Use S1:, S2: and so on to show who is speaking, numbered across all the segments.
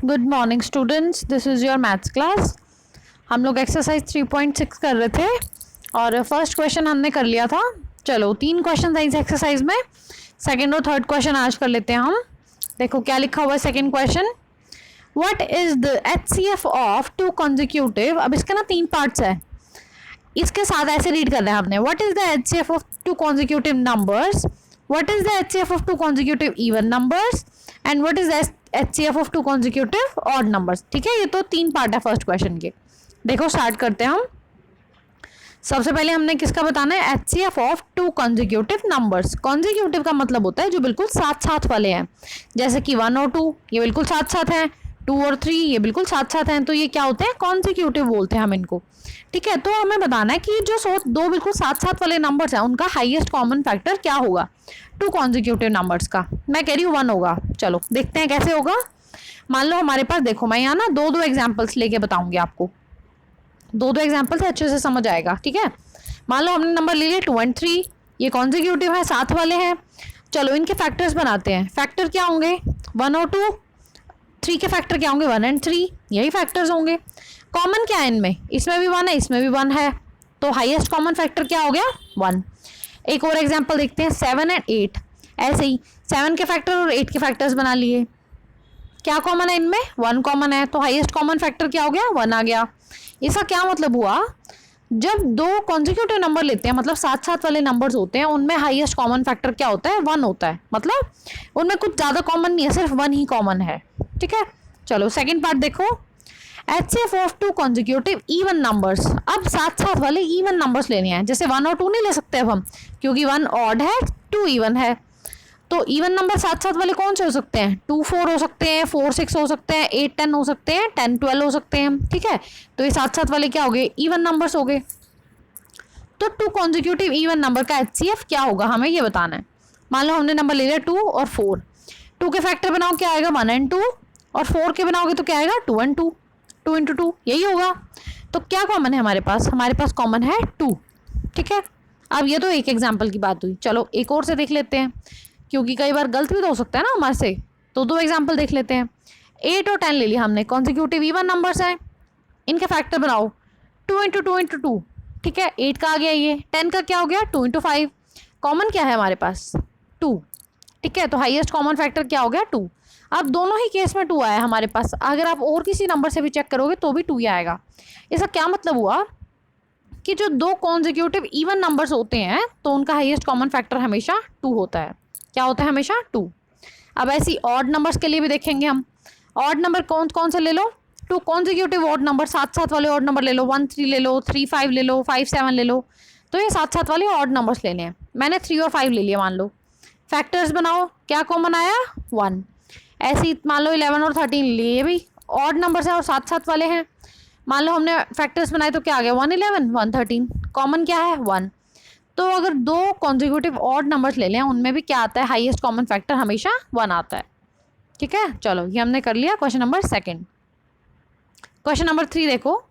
S1: Good morning students, this is your maths class. हम लोग exercise 3.6 कर रहे थे और फर्स्ट क्वेश्चन हमने कर लिया था। चलो 3 क्वेश्चन इस एक्सरसाइज में, सेकंड और थर्ड क्वेश्चन आज कर लेते हैं हम। देखो क्या लिखा हुआ है second question, what is the HCF of 2 consecutive. अब इसके ना 3 पार्ट्स है, इसके साथ ऐसे रीड करना है हमने। What is the HCF of 2 consecutive numbers, what is the HCF of 2 consecutive even numbers and what is the HCF of 2 consecutive odd numbers. ठीक है, ये तो 3 पार्ट है फर्स्ट क्वेश्चन के। देखो स्टार्ट करते हैं हम। सबसे पहले हमने किसका बताना है, HCF of 2 consecutive numbers. Consecutive का मतलब होता है जो बिल्कुल साथ साथ वाले हैं, जैसे कि 1 और 2 ये बिल्कुल साथ साथ हैं, 2 और 3 ये बिल्कुल साथ साथ हैं, तो ये क्या होते हैं, कॉन्जिक्यूटिव बोलते हैं हम इनको। ठीक है, तो हमें बताना है कि जो दो बिल्कुल साथ साथ वाले नंबर्स हैं उनका हाईएस्ट कॉमन फैक्टर क्या होगा 2 कॉन्जिक्यूटिव नंबर्स का। मैं कह रही हूँ 1 होगा। चलो देखते हैं कैसे होगा। मान लो हमारे पास, देखो मैं यहाँ ना दो एग्जाम्पल्स लेके बताऊंगी आपको, दो एग्जाम्पल से अच्छे से समझ आएगा। ठीक है, मान लो हमने नंबर ले लिए 2 और 3, ये कॉन्जिक्यूटिव है, साथ वाले हैं। चलो इनके फैक्टर्स बनाते हैं। फैक्टर क्या होंगे, 1 और 2। 3 के फैक्टर क्या होंगे, 1 और 3, यही फैक्टर्स होंगे। कॉमन क्या है इनमें, इसमें भी 1 है, इसमें भी 1 है, तो हाईएस्ट कॉमन फैक्टर क्या हो गया, 1। एक और एग्जांपल देखते हैं, 7 एंड 8। ऐसे ही 7 के फैक्टर और 8 के फैक्टर्स बना लिए। क्या कॉमन है इनमें, 1 कॉमन है, तो हाईएस्ट कॉमन फैक्टर क्या हो गया, 1 आ गया। इसका क्या मतलब हुआ, जब दो कॉन्जिक्यूटिव नंबर लेते हैं, मतलब साथ साथ वाले नंबर्स होते हैं, उनमें हाईएस्ट कॉमन फैक्टर क्या होता है, 1 होता है। मतलब उनमें कुछ ज़्यादा कॉमन नहीं है, सिर्फ 1 ही कॉमन है। ठीक है, चलो सेकेंड पार्ट देखो, HCF of 2 consecutive even numbers. अब साथ साथ वाले इवन नंबर्स लेने हैं, जैसे 1 और 2 नहीं ले सकते अब हम, क्योंकि 1 ऑड है, 2 इवन है। तो इवन नंबर साथ साथ वाले कौन से हो सकते हैं, 2 4 हो सकते हैं, 4 6 हो सकते हैं, 8 10 हो सकते हैं, 10 12 हो सकते हैं। ठीक है, तो ये साथ साथ वाले क्या हो गए, इवन नंबर्स हो गए। तो 2 कॉन्जिक्यूटिव इवन नंबर का HCF क्या होगा, हमें ये बताना है। मान लो हमने नंबर ले लिया 2 और 4। 2 के फैक्टर बनाओ क्या आएगा, 1 एंड 2, और 4 के बनाओगे तो क्या आएगा, 2 एंड 2, 2 इंटू 2, यही होगा। तो क्या कॉमन है हमारे पास कॉमन है 2। ठीक है, अब ये तो एक एग्जाम्पल की बात हुई। चलो एक और से देख लेते हैं, क्योंकि कई बार गलत भी तो हो सकता है ना हमारे से, तो 2 एग्जाम्पल देख लेते हैं। 8 और 10 ले लिया हमने, कॉन्जिक्यूटिव इवन नंबर्स हैं, इनके फैक्टर बनाओ 2 इंटू 2 इंटू 2। ठीक है, 8 का आ गया, ये 10 का क्या हो गया, 2 इंटू 5। कॉमन क्या है हमारे पास, 2। ठीक है, तो हाईएस्ट कॉमन फैक्टर क्या हो गया, 2। अब दोनों ही केस में 2 आया हमारे पास, अगर आप और किसी नंबर से भी चेक करोगे तो भी 2 ही आएगा। इसका क्या मतलब हुआ कि जो 2 कॉन्जिक्यूटिव इवन नंबर्स होते हैं तो उनका हाईएस्ट कॉमन फैक्टर हमेशा 2 होता है। क्या होता है, हमेशा 2। अब ऐसी ऑड नंबर्स के लिए भी देखेंगे हम। ऑड नंबर कौन कौन से ले लो, 2 कॉन्जिक्यूटिव ऑड नंबर, साथ साथ वाले ऑड नंबर ले लो, 1 3 ले लो, 3 5 ले लो, 5 7 ले लो। तो ये साथ साथ वाले ऑड नंबर्स लेने हैं। मैंने 3 और 5 ले लिया, मान लो। फैक्टर्स बनाओ, क्या कॉमन आया, 1। ऐसे ही मान लो 11 और 13 लिए, ये भी ऑड नंबर्स हैं और साथ साथ वाले हैं। मान लो हमने फैक्टर्स बनाए तो क्या आ गया, 1 11 1 13, कॉमन क्या है, 1। तो अगर 2 कॉन्जिक्यूटिव ऑड नंबर्स ले लें, उनमें भी क्या आता है, हाईएस्ट कॉमन फैक्टर हमेशा 1 आता है। ठीक है, चलो ये हमने कर लिया क्वेश्चन नंबर 2। क्वेश्चन नंबर 3 देखो,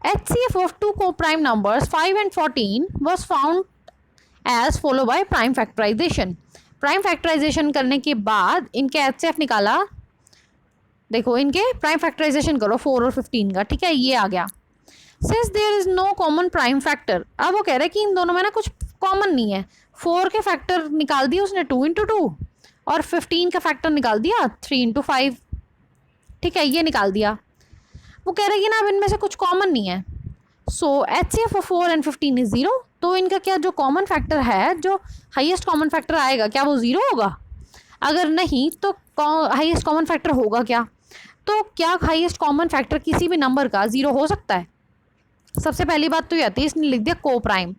S1: HCF of 2 co-prime numbers 5 and 14 was found as follow by prime factorization। Prime factorisation करने के बाद इनके HCF निकाला। देखो इनके प्राइम फैक्टराइजेशन करो 4 और 15 का। ठीक है, ये आ गया। Since there is no common prime factor, अब वो कह रहे हैं कि इन दोनों में ना कुछ कॉमन नहीं है। 4 के फैक्टर निकाल दिए उसने 2 इंटू 2, और 15 का फैक्टर निकाल दिया 3 इंटू 5। ठीक है, ये निकाल दिया। वो कह रहे हैं कि ना अब इनमें से कुछ कॉमन नहीं है। सो HCF ऑफ 4 एंड 15 इज 0। तो इनका क्या जो कॉमन फैक्टर है, जो हाईएस्ट कॉमन फैक्टर आएगा, क्या वो 0 होगा। अगर नहीं तो हाईएस्ट कॉमन फैक्टर होगा क्या, तो क्या हाईएस्ट कॉमन फैक्टर किसी भी नंबर का 0 हो सकता है। सबसे पहली बात तो ये आती है, इसने लिख दिया को प्राइम।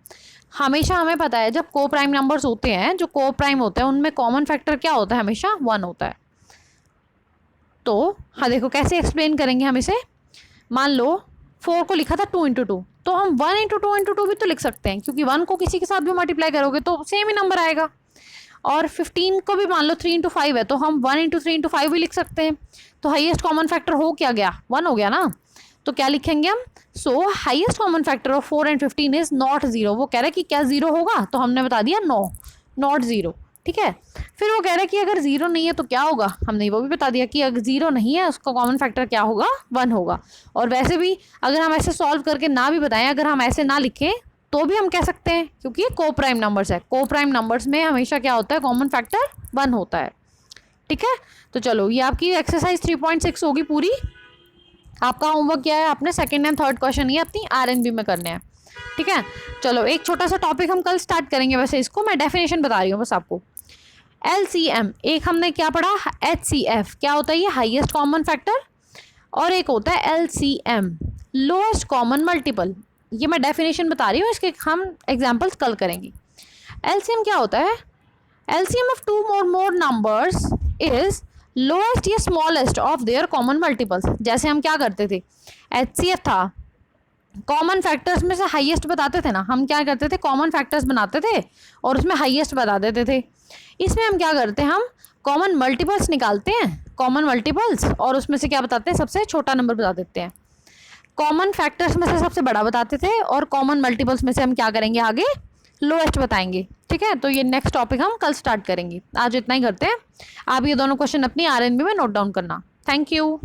S1: हमेशा हमें पता है जब को प्राइम नंबर्स होते हैं, जो को प्राइम होते हैं, उनमें कॉमन फैक्टर क्या होता है, हमेशा 1 होता है। तो हाँ देखो कैसे एक्सप्लेन करेंगे हम इसे। मान लो 4 को लिखा था 2 इंटू 2, तो हम 1 इंटू 2 इंटू 2 भी तो लिख सकते हैं, क्योंकि 1 को किसी के साथ भी मल्टीप्लाई करोगे तो सेम ही नंबर आएगा। और 15 को भी मान लो 3 इंटू 5 है, तो हम 1 इंटू 3 इंटू 5 भी लिख सकते हैं। तो हाईएस्ट कॉमन फैक्टर हो क्या गया, 1 हो गया ना। तो क्या लिखेंगे हम, सो highest common factor of 4 and 15 is not 0। वो कह रहे हैं कि क्या 0 होगा, तो हमने बता दिया नो, नॉट 0। ठीक है। फिर वो कह रहा है कि अगर ज़ीरो नहीं है तो क्या होगा, हमने वो भी बता दिया कि अगर ज़ीरो नहीं है उसका कॉमन फैक्टर क्या होगा, 1 होगा। और वैसे भी अगर हम ऐसे सॉल्व करके ना भी बताएं, अगर हम ऐसे ना लिखें तो भी हम कह सकते हैं, क्योंकि ये को प्राइम नंबर्स है। को प्राइम नंबर्स में हमेशा क्या होता है, कॉमन फैक्टर 1 होता है। ठीक है, तो चलो ये आपकी एक्सरसाइज 3.6 होगी पूरी। आपका होमवर्क क्या है, आपने सेकंड एंड थर्ड क्वेश्चन ये अपनी आरएनबी में करने हैं। ठीक है, चलो एक छोटा सा टॉपिक हम कल स्टार्ट करेंगे, वैसे इसको मैं डेफिनेशन बता रही हूँ बस आपको। LCM, एक हमने क्या पढ़ा, HCF क्या होता है, ये हाईएस्ट कॉमन फैक्टर, और एक होता है LCM लोएस्ट कॉमन मल्टीपल। ये मैं डेफिनेशन बता रही हूँ, इसके हम एग्जाम्पल्स कल करेंगे। LCM क्या होता है, LCM ऑफ टू और मोर नंबर्स इज लोएस्ट या smallest of their common multiples. जैसे हम क्या करते थे, HCF था, कॉमन फैक्टर्स में से हाईएस्ट बताते थे ना, हम क्या करते थे, कॉमन फैक्टर्स बनाते थे और उसमें हाईएस्ट बता देते थे। इसमें हम क्या करते हैं, हम कॉमन मल्टीपल्स निकालते हैं, कॉमन मल्टीपल्स, और उसमें से क्या बताते हैं, सबसे छोटा नंबर बता देते हैं। कॉमन फैक्टर्स में से सबसे बड़ा बताते थे, और कॉमन मल्टीपल्स में से हम क्या करेंगे, आगे लोएस्ट बताएंगे। ठीक है, तो ये नेक्स्ट टॉपिक हम कल स्टार्ट करेंगे, आज इतना ही करते हैं। आप ये दोनों क्वेश्चन अपनी आरएनबी में नोट डाउन करना। Thank you.